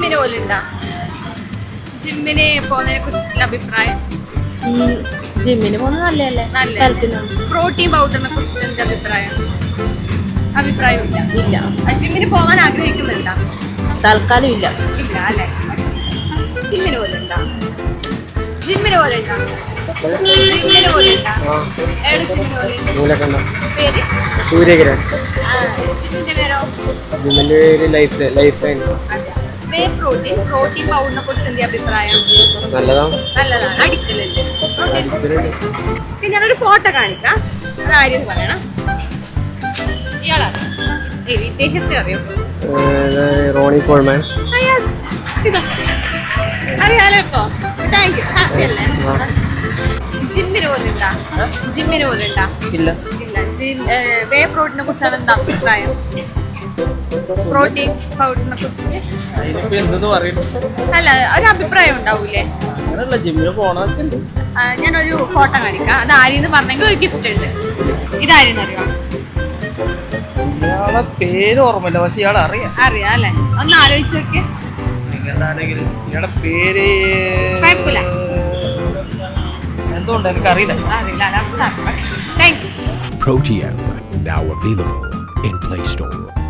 ജിമ്മിന് പോലുണ്ടാ? ജിമ്മിന് പോകുന്നതിനെ കുറിച്ചിട്ടുള്ള അഭിപ്രായം? ജിമ്മിന് പോകുന്നത് നല്ലതല്ലേ? പ്രോട്ടീൻ പൗഡറിനെ കുറിച്ചിട്ട് എന്താ അഭിപ്രായം? അഭിപ്രായമില്ല. ഇല്ല. ജിമ്മിന് പോകാൻ ആഗ്രഹിക്കുന്നുണ്ടാ? തൽക്കാലം ഇല്ല. ഇല്ല അല്ലെ? ജിമ്മിന് പോലുണ്ടാ? ജിമ്മിന് പോലുണ്ടാ? ജിമ്മിന് പോലുണ്ടാ? ഏത് ജിമ്മിന് പോലുണ്ട്? പേര്? സൂര്യകിരൺ. ജിമ്മിന്റെ പേരോ? ജിമ്മിന്റെ പേര് ലൈഫ് ലൈൻ. വേ പ്രോട്ടീൻ പൗഡറിനെ കുറിച്ച് എന്താ അഭിപ്രായം? നല്ലതാണ്. അടിക്കലല്ലേ? പിന്നെ ഞാനൊരു ഫോട്ടോ കാണിക്കാം. അതാര്യം പറയണം. ഇയാളാ? ഇദ്ദേഹത്തെ അറിയോ? റോണി കോൾമാൻ. അറിയാലോ ഇപ്പൊ. Thank you. ഹാപ്പി അല്ലേ? ജിമ്മിന് പോലുണ്ടാ? ജിമ്മിന് പോലുണ്ടാ? ഇല്ല. വേ പ്രോട്ടീനെ കുറിച്ചാണ് എന്താ അഭിപ്രായം? പ്രോട്ടീൻ പൗഡറിനെ കുറിച്ചിട്ട് അല്ല ഒരു അഭിപ്രായം ഉണ്ടാവൂലേ? ജിമ്മിന് പോണൊക്കെ ഞാനൊരു ഫോട്ടോ കാണിക്കാം. അത് ആരെന്ന് പറഞ്ഞെങ്കിൽ ഒരു ഗിഫ്റ്റ് ഉണ്ട്. ഇതാരെന്ന് അറിയോ? ഇയാളെ പേര് ഓർമ്മയില്ല, പക്ഷെ ഇയാളെ അറിയാം അല്ലേ? ഒന്ന് ആലോചിച്ച് നോക്കിയേ. ഇയാളുടെ പേര് എന്തുകൊണ്ട് എനിക്കറിയില്ല. Thank you. Protean, now available in Play Store.